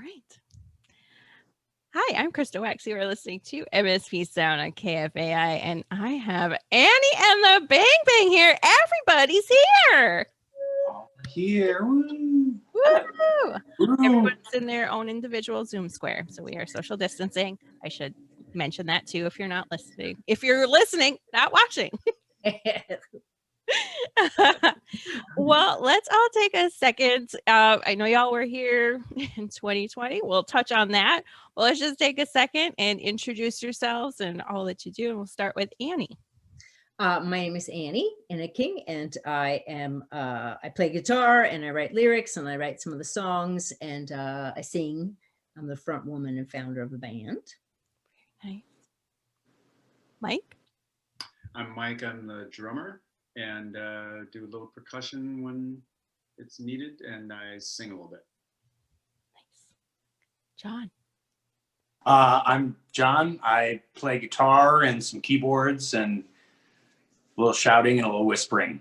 right. Hi, I'm Krista Wax. You are listening to MSP Sound on KFAI, and I have Annie and the Bang Bang here. Everybody's here. Here. Woo. Woo! Woo. Everyone's in their own individual Zoom square, so we are social distancing. I should mention that too if you're not listening. If you're listening, not watching. Well, let's all take a second. I know y'all were here in 2020. We'll touch on that. Well, let's just take a second and introduce yourselves and all that you do. And we'll start with Annie. My name is Annie King, and I play guitar and I write lyrics and I write some of the songs and I sing. I'm the front woman and founder of the band. Very nice. Mike? I'm Mike. I'm the drummer and do a little percussion when it's needed, and I sing a little bit. Nice. John? I'm John. I play guitar and some keyboards and a little shouting and a little whispering.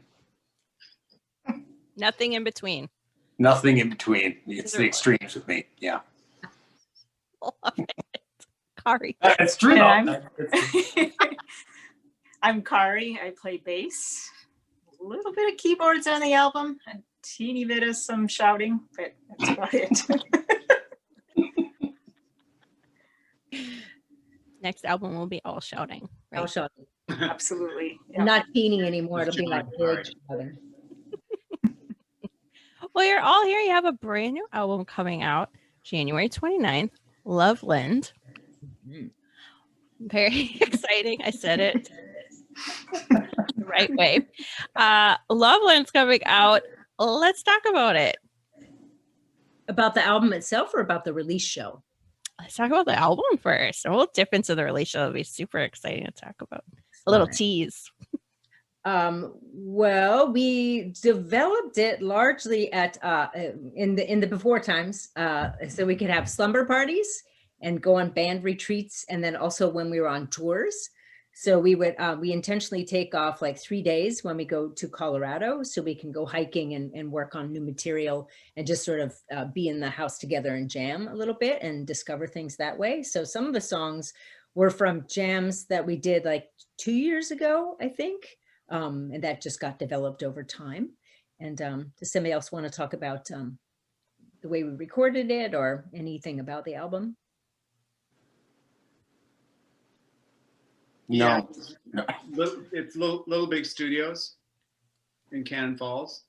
Nothing in between. Nothing in between. It's the extremes with me. Yeah. Love it. Kari. It's true. Yeah, I'm Kari. I play bass. A little bit of keyboards on the album. A teeny bit of some shouting, but that's about it. Next album will be all shouting. Right? I'll show you. Absolutely. I'm not teeny anymore. It'll be like big. Well, you're all here. You have a brand new album coming out January 29th, Loveland. Very exciting. I said it the right way. Loveland's coming out. Let's talk about it. About the album itself or about the release show? Let's talk about the album first. A little difference of the release show will be super exciting to talk about. A little tease. Well, we developed it largely at in the before times, so we could have slumber parties and go on band retreats, and then also when we were on tours. So we would we intentionally take off like 3 days when we go to Colorado, so we can go hiking and work on new material and just sort of be in the house together and jam a little bit and discover things that way. So some of the songs were from jams that we did like 2 years ago, I think. And that just got developed over time. And does somebody else want to talk about the way we recorded it or anything about the album? No. It's Little Big Studios in Cannon Falls.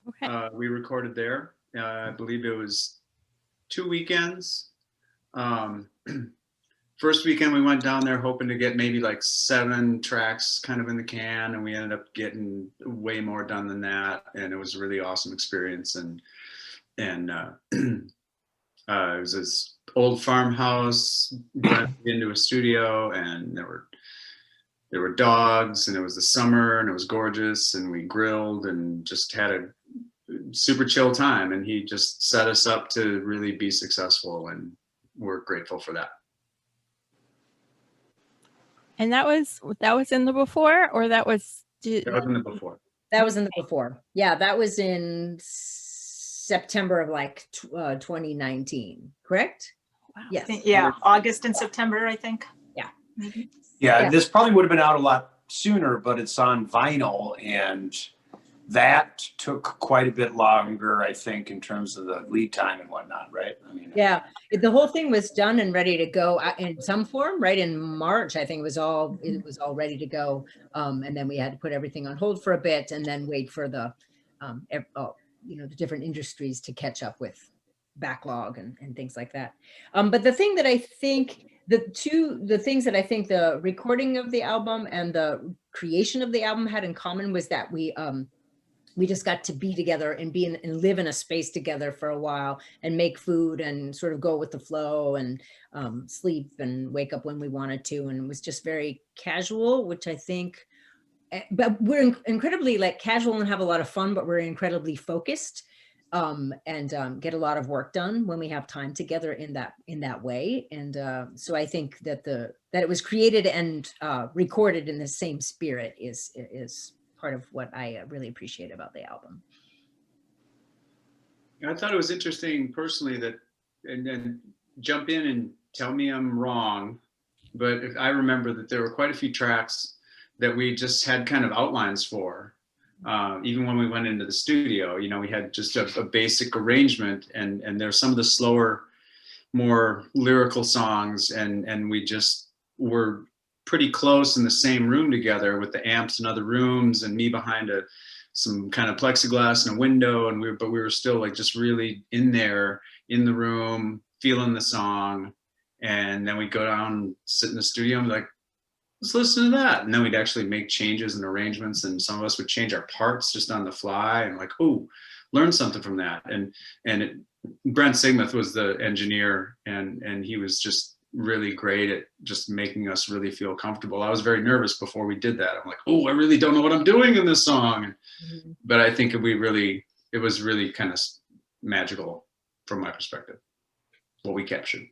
Okay. We recorded there. I believe it was 2 weekends. First weekend we went down there hoping to get maybe like 7 tracks kind of in the can, and we ended up getting way more done than that. And it was a really awesome experience. And it was this old farmhouse into a studio, and there were dogs, and it was the summer, and it was gorgeous, and we grilled and just had a super chill time. And he just set us up to really be successful, and we're grateful for that. And that was in the before, or that was That was in the before. That was in the before. Yeah, that was in September of like 2019, correct? wow. Yes. Yeah, August and September, I think. Yeah. Maybe. Yeah, this probably would have been out a lot sooner, but it's on vinyl, and that took quite a bit longer, I think, in terms of the lead time and whatnot, right? I mean, Yeah, the whole thing was done and ready to go in some form, right? In March, I think it was all ready to go. And then we had to put everything on hold for a bit and then wait for the, the different industries to catch up with backlog and things like that. But the thing that I think, the things that I think the recording of the album and the creation of the album had in common was that we just got to be together and and live in a space together for a while and make food and sort of go with the flow and sleep and wake up when we wanted to. And it was just very casual, which I think, but we're incredibly like casual and have a lot of fun, but we're incredibly focused and get a lot of work done when we have time together in that way. And so I think that that it was created and recorded in the same spirit is part of what I really appreciate about the album. I thought it was interesting personally that and then jump in and tell me I'm wrong, but I remember that there were quite a few tracks that we just had kind of outlines for. Even when we went into the studio, you know, we had just a basic arrangement, and there's some of the slower, more lyrical songs, and we just were pretty close in the same room together with the amps in other rooms and me behind some kind of plexiglass and a window, and we were still like just really in there in the room feeling the song. And then we'd go down, sit in the studio and be like, let's listen to that. And then we'd actually make changes and arrangements, and some of us would change our parts just on the fly, and like, oh, learn something from that. Brent Sigmuth was the engineer, and he was just really great at just making us really feel comfortable. I was very nervous before we did that. I'm like, oh, I really don't know what I'm doing in this song. But I think it was really kind of magical from my perspective, what we captured.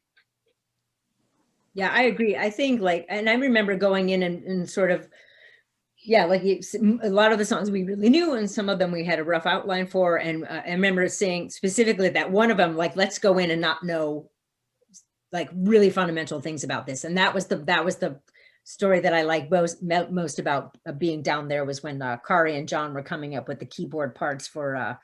Yeah, I agree. I think like, and I remember going in and sort of, yeah, like a lot of the songs we really knew, and some of them we had a rough outline for. And I remember saying specifically that one of them, like, let's go in and not know like really fundamental things about this. And that was the story that I like most about being down there, was when Kari and John were coming up with the keyboard parts for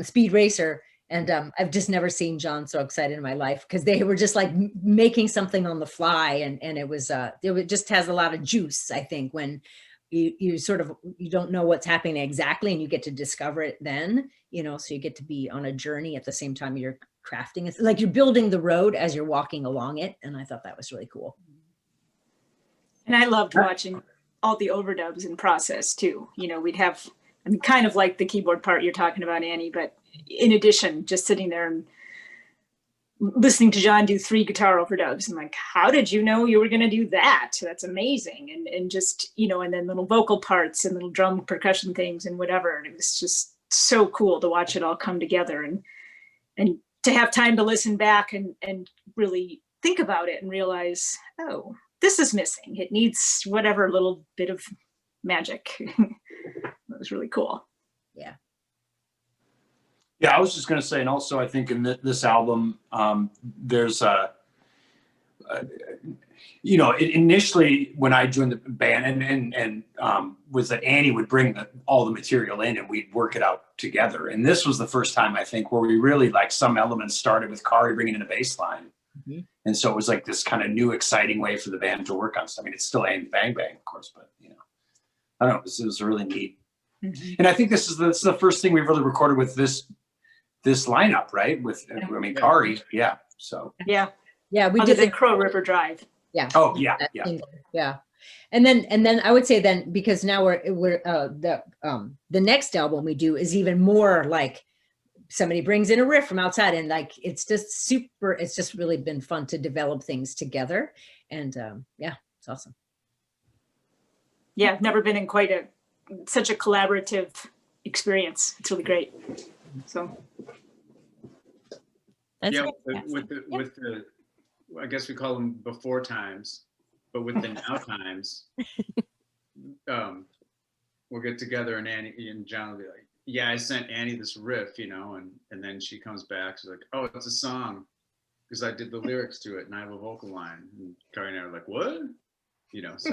Speed Racer. And I've just never seen John so excited in my life, because they were just like making something on the fly, and it just has a lot of juice, I think, when you sort of, you don't know what's happening exactly, and you get to discover it then, you know, so you get to be on a journey at the same time you're crafting. It's like you're building the road as you're walking along it, and I thought that was really cool. And I loved watching all the overdubs in process too. You know, we'd have, I mean, kind of like the keyboard part you're talking about, Annie, but in addition, just sitting there and listening to John do 3 guitar overdubs. I'm like, how did you know you were going to do that? That's amazing. And just, you know, and then little vocal parts and little drum percussion things and whatever. And it was just so cool to watch it all come together, and to have time to listen back and really think about it and realize, oh, this is missing. It needs whatever little bit of magic. That was really cool. Yeah. Yeah, I was just going to say, and also I think in this album, there's you know, initially when I joined the band, and was that Annie would bring all the material in and we'd work it out together. And this was the first time, I think, where we really, like, some elements started with Kari bringing in a bass line. And so it was like this kind of new, exciting way for the band to work on stuff. I mean, it's still Annie Bang Bang, of course, but, you know, I don't know, it was really neat. And I think this is the first thing we've really recorded with this lineup, right? With, I mean, Kari, yeah. So Yeah. Yeah, we Other did than Crow River Drive. Yeah. Oh yeah, that yeah. single. Yeah. And then I would say then, because now we're the next album we do is even more like somebody brings in a riff from outside, and like it's just really been fun to develop things together. And yeah, it's awesome. Yeah, I've never been in such a collaborative experience. It's really great. So That's Yeah, fantastic. with the I guess we call them before times, but with the now times, we'll get together and Annie and John will be like, yeah, I sent Annie this riff, you know, and then she comes back, she's like, oh, it's a song, because I did the lyrics to it and I have a vocal line. And Kari and I are like, what? You know, so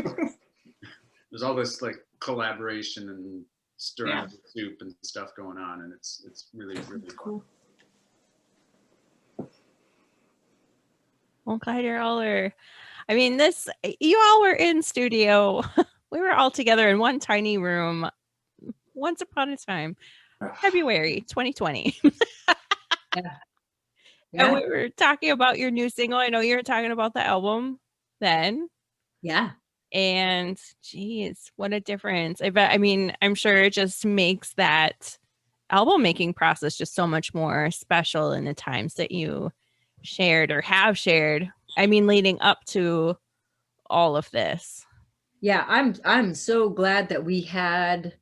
there's all this like collaboration and stirring the soup and stuff going on, and it's really, really cool. Well, glad you're all are. I mean, you all were in studio. We were all together in one tiny room once upon a time, February 2020. And we were talking about your new single. I know you were talking about the album then. Yeah. And geez, what a difference. I mean, I'm sure it just makes that album making process just so much more special in the times that you shared or have shared. I mean, leading up to all of this. Yeah, I'm so glad that we had,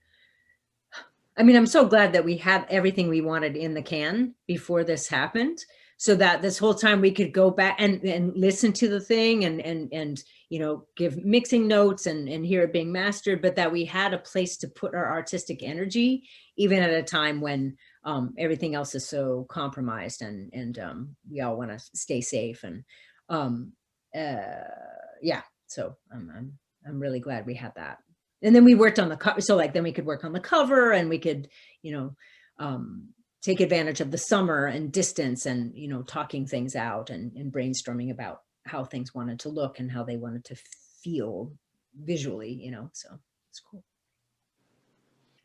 I'm so glad that we had everything we wanted in the can before this happened, so that this whole time we could go back and listen to the thing and you know, give mixing notes and hear it being mastered, but that we had a place to put our artistic energy, even at a time when everything else is so compromised, and we all want to stay safe. And yeah, so I'm really glad we had that. And then we worked on the cover, so like then we could work on the cover, and we could, you know, take advantage of the summer and distance, and, you know, talking things out, and brainstorming about how things wanted to look and how they wanted to feel visually, you know, so it's cool.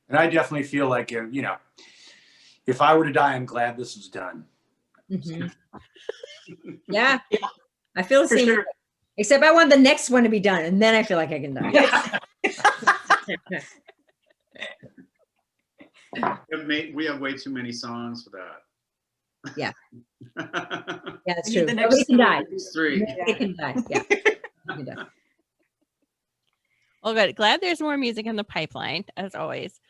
And I definitely feel like, you know, if I were to die, I'm glad this was done. Mhm. Yeah, I feel the For same. sure. Except I want the next one to be done, and then I feel like I can die. We have way too many songs for that. Yeah. Yeah, that's We true. need the But we next can die. These three. They can die. Yeah. We can die. Well, good. Glad there's more music in the pipeline, as always.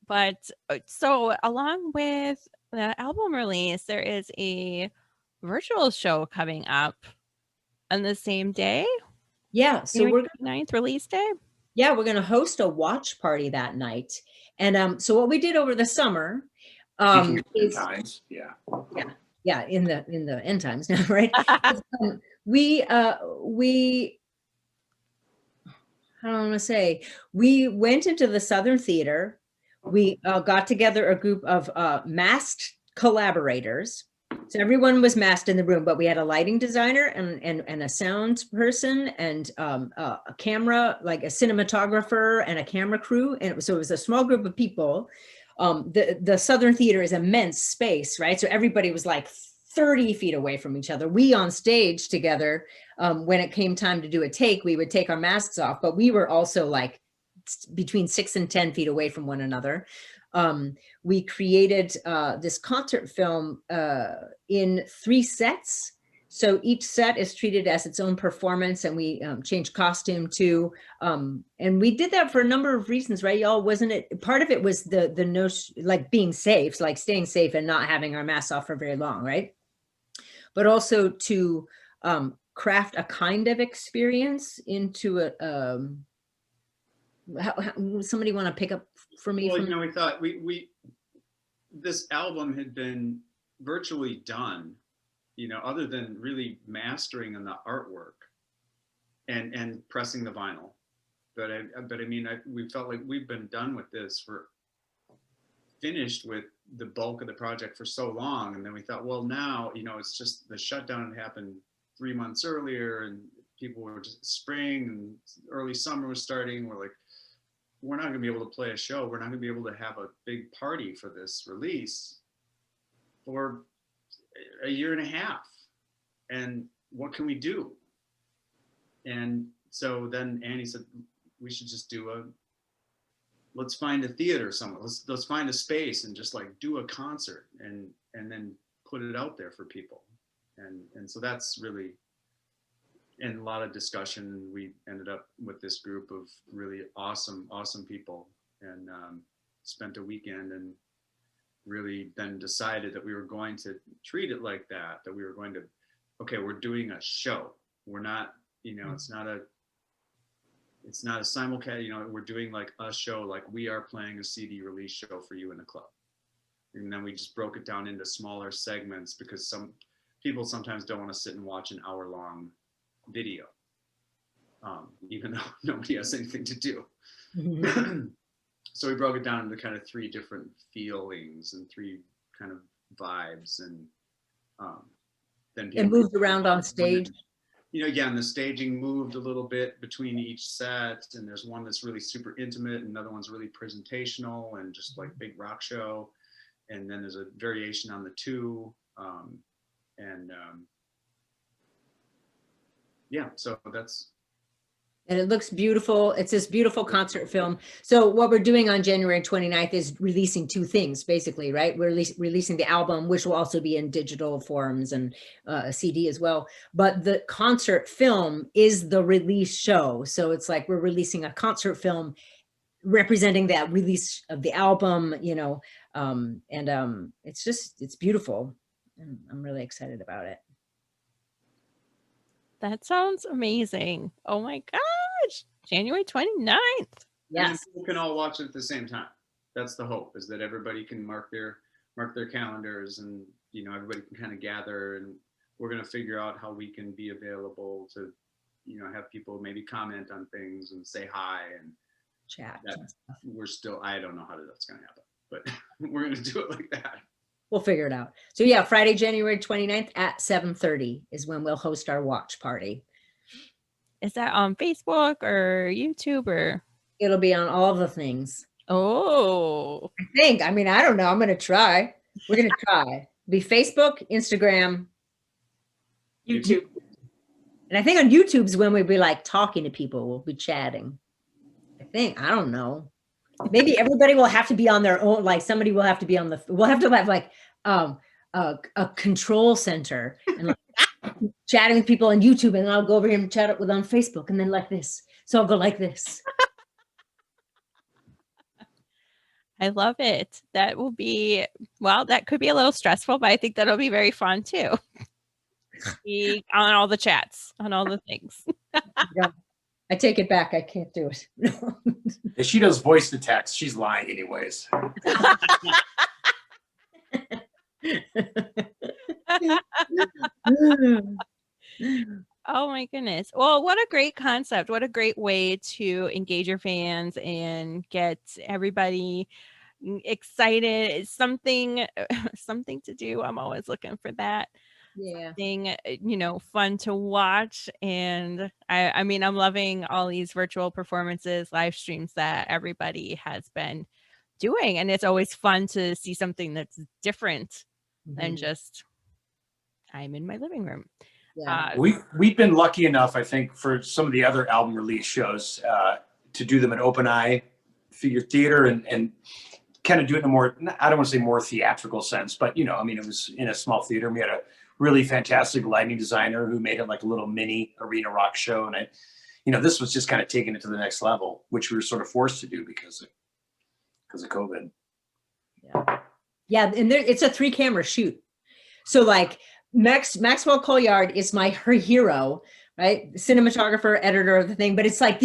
But so, along with the album release, there is a virtual show coming up on the same day, Yeah. So January 29th release day. yeah, we're going to host a watch party that night. And so what we did over the summer is Times. Yeah. yeah, in the end times now, right? We I don't want to say, we went into the Southern Theater. We got together a group of masked collaborators. So everyone was masked in the room, but we had a lighting designer and a sound person, and a camera, like a cinematographer and a camera crew. And so it was a small group of people. The Southern Theater is immense space, right? So everybody was like 30 feet away from each other. We on stage together, when it came time to do a take, we would take our masks off, but we were also like between 6 and 10 feet away from one another. We created this concert film in 3 sets. So each set is treated as its own performance, and we changed costume too. And we did that for a number of reasons, right, y'all? Wasn't it? Part of it was the notion, like being safe, like staying safe and not having our masks off for very long, right? But also to craft a kind of experience into a, somebody want to pick up for me? Well, you know, we thought we this album had been virtually done, you know, other than really mastering on the artwork and pressing the vinyl. But I mean, we felt like we've been done with this, finished with the bulk of the project for so long. And then we thought, well, now, you know, it's just the shutdown had happened 3 months earlier, and people were just spring and early summer was starting. We're like, we're not going to be able to play a show. We're not going to be able to have a big party for this release for a year and a half. And what can we do? And so then Annie said, we should just let's find a theater somewhere. Let's find a space and just like do a concert and then put it out there for people. And so that's really, and a lot of discussion. We ended up with this group of really awesome people, and spent a weekend, and really then decided that we were going to treat it like that we were going to, okay, we're doing a show. We're not, you know, it's not a simulcast, you know, we're doing like a show, like we are playing a CD release show for you in the club. And then we just broke it down into smaller segments, because some people sometimes don't want to sit and watch an hour-long video, even though nobody has anything to do. So we broke it down into kind of 3 different feelings and 3 kind of vibes, and then It moved around on stage. You know, again, the staging moved a little bit between each set, and there's one that's really super intimate, and another one's really presentational and just like big rock show, and then there's a variation on the 2, yeah, so that's. And it looks beautiful. It's this beautiful concert film. So what we're doing on January 29th is releasing 2 things, basically, right? We're releasing the album, which will also be in digital forms and a CD as well. But the concert film is the release show. So it's like we're releasing a concert film representing that release of the album, you know, it's beautiful. And I'm really excited about it. That sounds amazing. Oh my gosh. January 29th. Yes. People can all watch it at the same time. That's the hope, is that everybody can mark their mark their calendars, and everybody can kind of gather, and we're going to figure out how we can be available to have people maybe comment on things and say hi, and Chat. we're still, I don't know how that's going to happen, but we're going to do it like that. We'll figure it out. So yeah, Friday, January 29th at 7:30 is when we'll host our watch party. Is that on Facebook or YouTube or? It'll be on all the things. Oh, I mean, I don't know. I'm going to try. We're going to try. Be Facebook, Instagram, YouTube. and I think on YouTube's when we'll be like talking to people. We'll be chatting. I don't know. Maybe everybody will have to be on their own. Like somebody will have to be on we'll have to have like a control center and like chatting with people on YouTube, and then I'll go over here and chat it with on Facebook, and then like this. So I'll go like this. I love it. That will be, well, that could be a little stressful, but I think that'll be very fun too. Be on all the chats, on all the things. Yeah. I take it back. I can't do it. If she does voice to text, she's lying anyways. Oh my goodness. Well, what a great concept. What a great way to engage your fans and get everybody excited. It's something to do. I'm always looking for that. Yeah. Thing, fun to watch. And I mean, I'm loving all these virtual performances, live streams that everybody has been doing. And it's always fun to see something that's different than just I'm in my living room. Yeah. We've been lucky enough, I think, for some of the other album release shows to do them in open eye figure theater and kind of do it in a more, I don't want to say more theatrical sense, but I mean, it was in a small theater. We had a really fantastic lighting designer who made it like a little mini arena rock show. And this was just kind of taking it to the next level, which we were sort of forced to do because of COVID. Yeah. And it's a 3-camera shoot. So like Maxwell Colliard is her hero, right? Cinematographer, editor of the thing. But it's like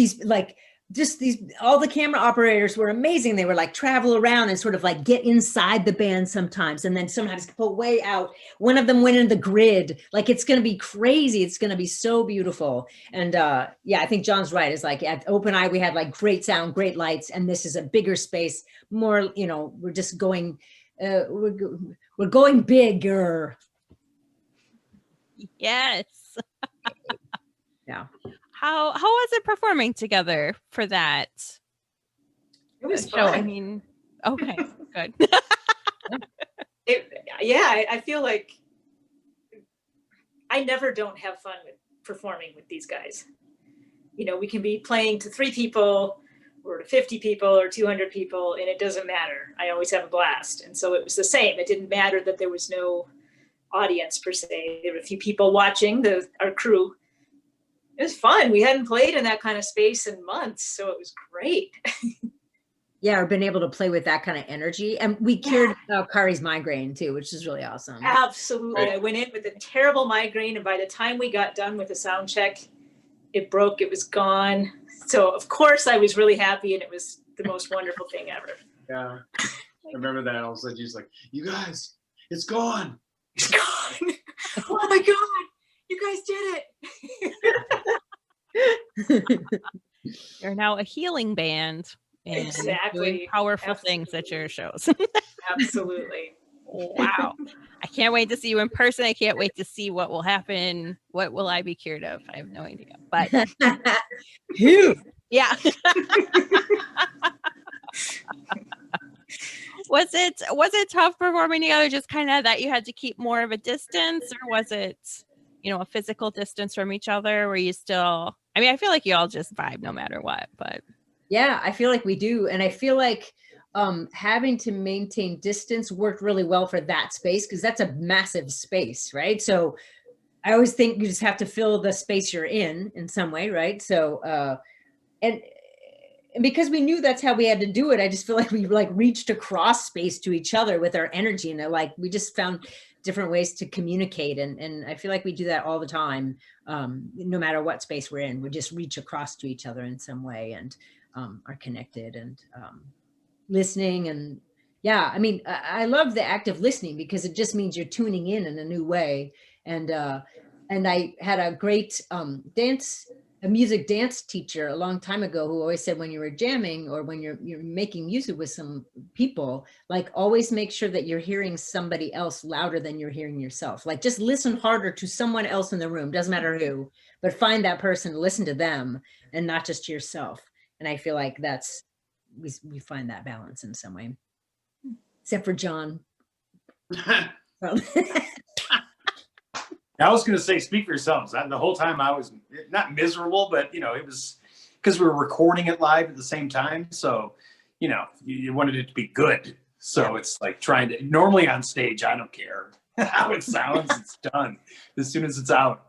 all the camera operators were amazing. They were like travel around and sort of like get inside the band sometimes. And then sometimes pull way out. One of them went in the grid. Like it's going to be crazy. It's going to be so beautiful. And yeah, I think John's right. It's like at Open Eye, we had like great sound, great lights. And this is a bigger space, more, we're just going, we're going bigger. Yes. Yeah. How was it performing together for that? It was show? fun. I mean, okay, good. I feel like I never don't have fun with performing with these guys. We can be playing to 3 people or to 50 people or 200 people, and it doesn't matter. I always have a blast. And so it was the same. It didn't matter that there was no audience per se. There were a few people watching, our crew. It was fun. We hadn't played in that kind of space in months, so it was great. Yeah, or been able to play with that kind of energy. And we cured Kari's migraine too, which is really awesome. Absolutely. I went in with a terrible migraine, and by the time we got done with the sound check, it broke, it was gone. So of course I was really happy, and it was the most wonderful thing ever. Yeah. I remember that. All of a sudden she's like, you guys, it's gone. It's gone. Oh my God. You guys did it. You're now a healing band. And Exactly. doing powerful Absolutely. things at your shows. Absolutely. Wow. I can't wait to see you in person. I can't wait to see what will happen. What will I be cured of? I have no idea. But yeah. Was it tough performing together? Just kind of that you had to keep more of a distance, or was it, a physical distance from each other? Were you still? I mean, I feel like you all just vibe no matter what. But yeah, I feel like we do, and I feel like having to maintain distance worked really well for that space because that's a massive space, right? So I always think you just have to fill the space you're in some way, right? So and because we knew that's how we had to do it, I just feel like we like reached across space to each other with our energy, and like we just found different ways to communicate, and I feel like we do that all the time, no matter what space we're in. We just reach across to each other in some way and are connected and listening and Yeah, I mean, I love the active listening because it just means you're tuning in a new way. And I had a great a music dance teacher a long time ago who always said when you were jamming or when you're making music with some people, like always make sure that you're hearing somebody else louder than you're hearing yourself. Like just listen harder to someone else in the room, doesn't matter who, but find that person, listen to them and not just to yourself. And I feel like we find that balance in some way. Except for John. Well, I was going to say, speak for yourselves. The whole time I was not miserable, but it was because we were recording it live at the same time. So, you wanted it to be good. So it's like trying to, normally on stage, I don't care how it sounds. It's done as soon as it's out.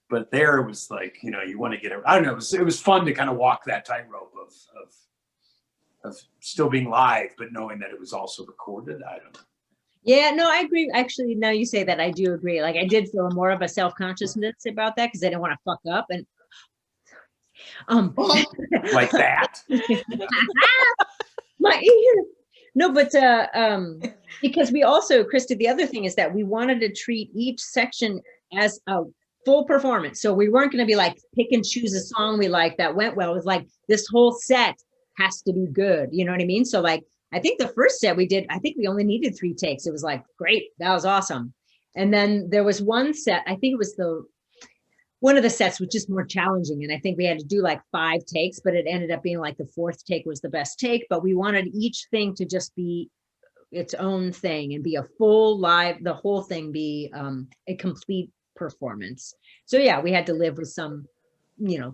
But there it was like, you want to get it. I don't know. It was fun to kind of walk that tightrope of still being live, but knowing that it was also recorded. I don't know. yeah, no, I agree. Actually, now you say that, I do agree. Like I did feel more of a self-consciousness about that because I didn't want to fuck up. And like that. My ear. No, but because we also, Krista, the other thing is that we wanted to treat each section as a full performance. So we weren't going to be like pick and choose a song we like that went well. It was like this whole set has to be good. You know what I mean? So like, I think the first set we did, I think we only needed 3 takes. It was like, great, that was awesome. And then there was one set, I think it was one of the sets was just more challenging. And I think we had to do like 5 takes, but it ended up being like the 4th take was the best take. But we wanted each thing to just be its own thing and be a full live, the whole thing be a complete performance. So yeah, we had to live with some,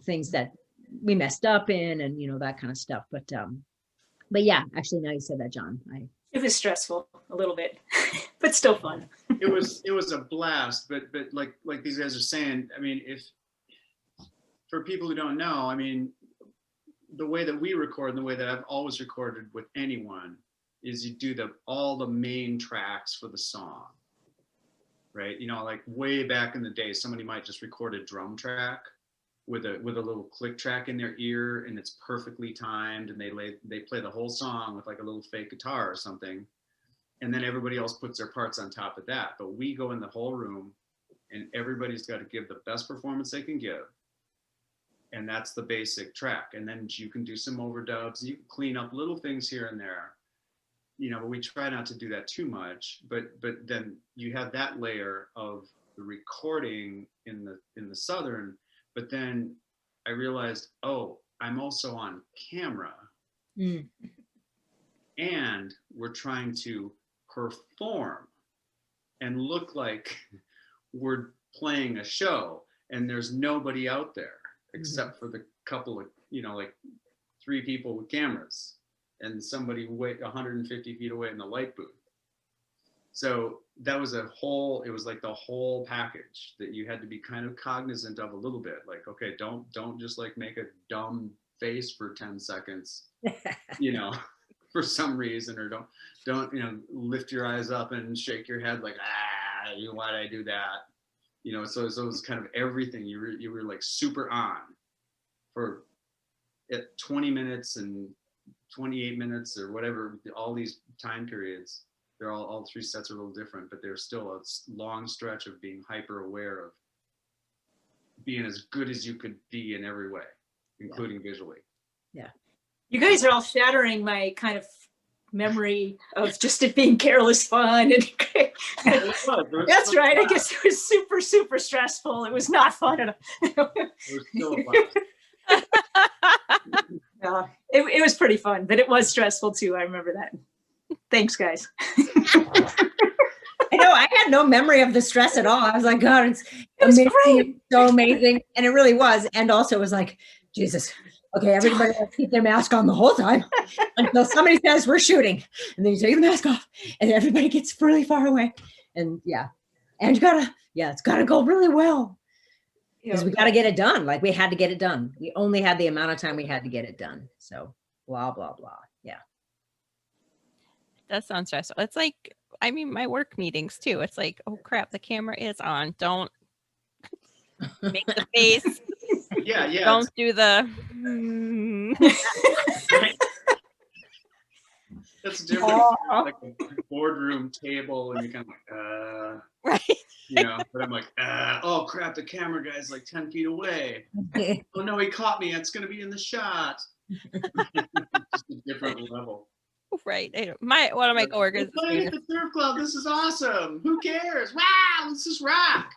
things that we messed up in and, that kind of stuff. But yeah, actually now you said that, John, It was stressful a little bit, but still fun. It was a blast, but like these guys are saying, I mean, if for people who don't know, I mean, the way that we record and the way that I've always recorded with anyone is you do all the main tracks for the song, right? Like way back in the day, somebody might just record a drum track with a little click track in their ear, and it's perfectly timed, and they play the whole song with like a little fake guitar or something, and then everybody else puts their parts on top of that. But we go in the whole room, and everybody's got to give the best performance they can give, and that's the basic track. And then you can do some overdubs, you can clean up little things here and there, but we try not to do that too much. But then you have that layer of the recording in the Southern. But then I realized, oh, I'm also on camera. And we're trying to perform and look like we're playing a show, and there's nobody out there except for the couple of, like 3 people with cameras and somebody 150 feet away in the light booth. So that was it was like the whole package that you had to be kind of cognizant of a little bit. Like, okay, don't just like make a dumb face for 10 seconds, for some reason, or don't lift your eyes up and shake your head like, why did I do that? So it was kind of everything. You were like super on for 20 minutes and 28 minutes or whatever, all these time periods. They're all 3 sets are a little different, but there's still a long stretch of being hyper aware of being as good as you could be in every way, including visually. Yeah. You guys are all shattering my kind of memory of just it being careless fun. And that's right. I guess it was super, super stressful. It was not fun at all. It was still a blast. It was pretty fun, but it was stressful too. I remember that. Thanks, guys. I know, I had no memory of the stress at all. I was like, God, it's amazing. It's so amazing. And it really was. And also it was like, Jesus, okay, everybody has to keep their mask on the whole time until somebody says we're shooting. And then you take the mask off and everybody gets really far away. And yeah, and it's gotta go really well. Because we got to get it done. Like we had to get it done. We only had the amount of time we had to get it done. So blah, blah, blah. Yeah. That sounds stressful. It's like, I mean, my work meetings too. It's like, oh crap, the camera is on. Don't make the face. Yeah. Don't do the. That's different. Aw. Like a boardroom table, and you're kind of like, Right. you know. But I'm like, oh crap, the camera guy's like 10 feet away. Oh no, he caught me. It's gonna be in the shot. Just a different level. Right. I know. One of my coworkers. We're playing at the surf club. This is awesome. Who cares? Wow, let's just rock.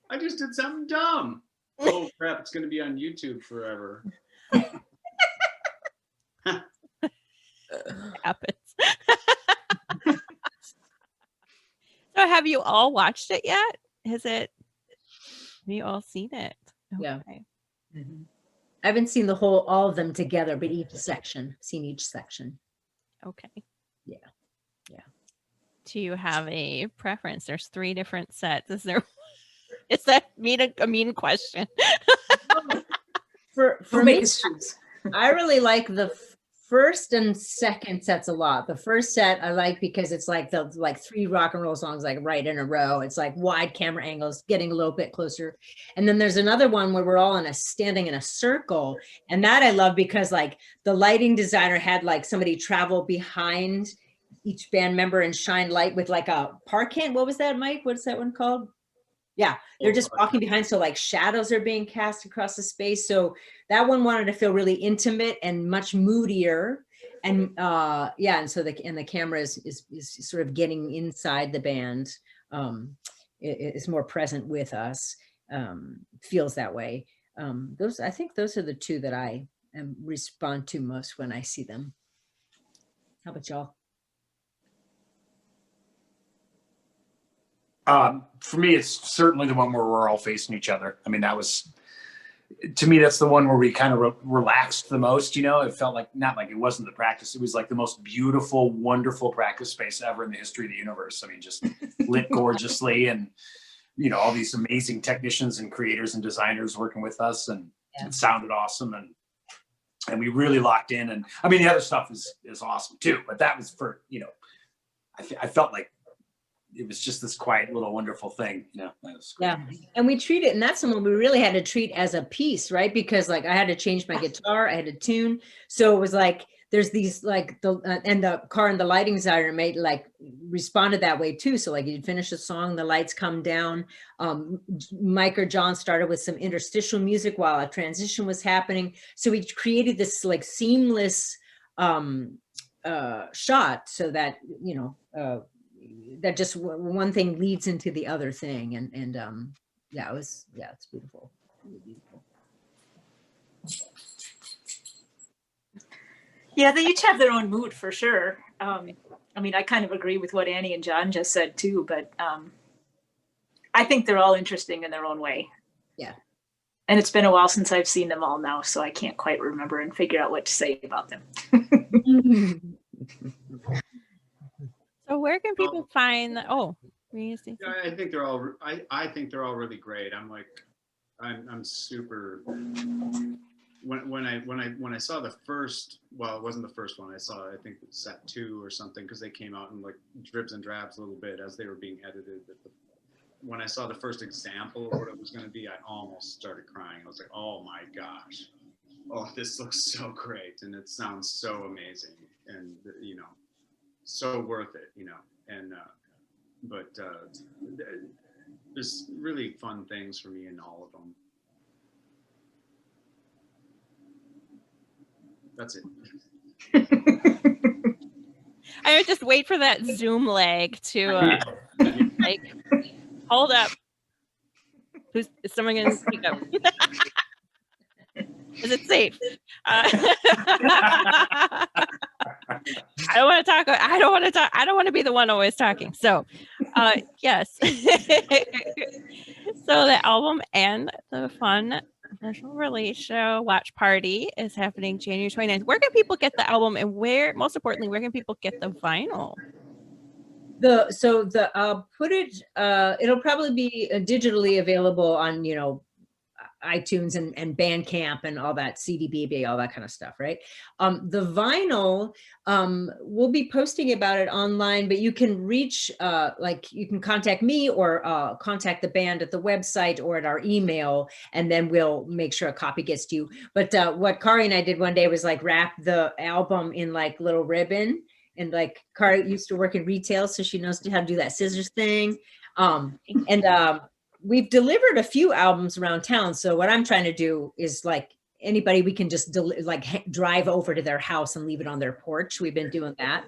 I just did something dumb. Oh crap, it's gonna be on YouTube forever. Happens. So have you all watched it yet? Have you all seen it? Yeah. Okay. I haven't seen all of them together, but seen each section. Okay. Yeah. Yeah. Do you have a preference? There's 3 different sets. Is that a mean question? For We'll me, make us choose. I really like the first and second sets a lot. The first set I like because it's like 3 rock and roll songs like right in a row. It's like wide camera angles, getting a little bit closer. And then there's another one where we're all standing in a circle. And that I love because like the lighting designer had like somebody travel behind each band member and shine light with like a parkant. What was that, Mike? What's that one called? Yeah, they're just walking behind. So like shadows are being cast across the space. So that one wanted to feel really intimate and much moodier. And and so the camera is sort of getting inside the band. It's more present with us. Feels that way. I think those are the 2 that I respond to most when I see them. How about y'all? For me, it's certainly the one where we're all facing each other. I mean, to me, that's the one where we kind of relaxed the most. You know, it felt like, not like it wasn't the practice. It was like the most beautiful, wonderful practice space ever in the history of the universe. I mean, just lit gorgeously, and, you know, all these amazing technicians and creators and designers working with us, and it sounded awesome. And we really locked in. And I mean, the other stuff is awesome too, but that was for, you know, I felt like it was just this quiet little wonderful thing, you know. Yeah, and we treat it, and that's something we really had to treat as a piece, right? Because like I had to change my guitar, I had to tune, so it was like there's these like and the car and the lighting designer responded that way too. So like you'd finish a song, the lights come down. Mike or John started with some interstitial music while a transition was happening. So we created this like seamless shot, so that you know. That just one thing leads into the other thing, and it's beautiful. Really beautiful. Yeah, they each have their own mood for sure. I mean, I kind of agree with what Annie and John just said too, but I think they're all interesting in their own way. Yeah. And it's been a while since I've seen them all now, so I can't quite remember and figure out what to say about them. So where can people find Yeah, I think they're all. I think they're all really great. I'm super. When I saw the first, well, it wasn't the first one. I saw, I think set 2 or something, because they came out in like dribs and drabs a little bit as they were being edited. When I saw the first example of what it was going to be, I almost started crying. I was like, oh my gosh, oh, this looks so great, and it sounds so amazing, and you know, so worth it, you know. And but there's really fun things for me in all of them. That's it. I would just wait for that Zoom lag to like hold up. Is someone gonna speak up? Is it safe? I don't want to talk. I don't want to talk. I don't want to be the one always talking. So, yes. So the album and the fun virtual release show watch party is happening January 29th. Where can people get the album, and most importantly, where can people get the vinyl? Footage, it'll probably be digitally available on, iTunes and Bandcamp and all that, CD Baby, all that kind of stuff, right? The vinyl, we'll be posting about it online, but you can reach, like you can contact me or contact the band at the website or at our email, and then we'll make sure a copy gets to you. But what Kari and I did one day was like wrap the album in like little ribbon. And like Kari used to work in retail, so she knows how to do that scissors thing. We've delivered a few albums around town. So what I'm trying to do is like anybody we can just drive over to their house and leave it on their porch. We've been doing that.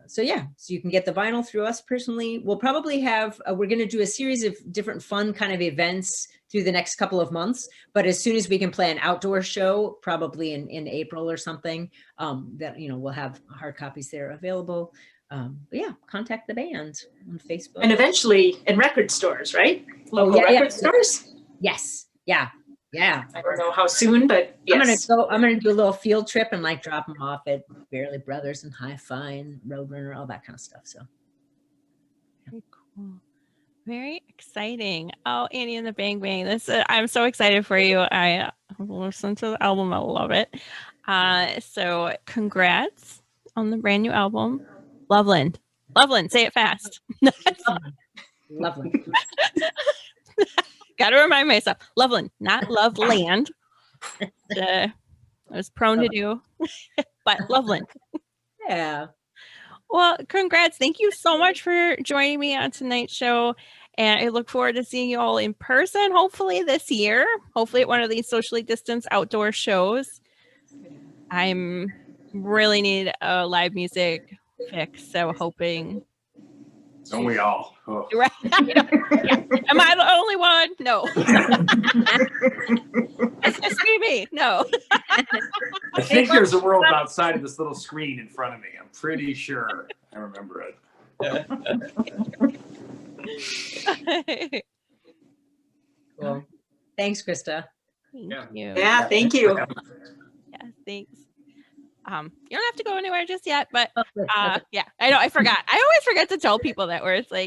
So yeah, so you can get the vinyl through us personally. We'll probably have, we're going to do a series of different fun kind of events through the next couple of months. But as soon as we can play an outdoor show, probably in April or something, that, you know, we'll have hard copies there available. But yeah, contact the band on Facebook. And eventually in record stores, right? Local record stores? Yes. Yeah. Yeah. I don't know how soon, but yes. I'm gonna do a little field trip and like drop them off at Barely Brothers and Hi-Fi and Roadrunner, all that kind of stuff. So very cool. Very exciting. Oh, Annie and the Bang Bang. This I'm so excited for you. I listened to the album. I love it. So congrats on the brand new album. Loveland. Loveland, say it fast. Loveland. Got to remind myself. Loveland, not Loveland. I was prone to do, but Loveland. Yeah. Well, congrats. Thank you so much for joining me on tonight's show. And I look forward to seeing you all in person, hopefully this year. Hopefully at one of these socially distanced outdoor shows. I'm really need a live music fix, so hoping. Don't we all? Oh. Right? Yeah. Am I the only one? No. It's just me. No. I think there's a world outside of this little screen in front of me. I'm pretty sure I remember it. Cool. Thanks, Krista. Thank you. Yeah, thank you. Yeah, thanks. You don't have to go anywhere just yet, but yeah, I know I forgot. I always forget to tell people that, where it's like,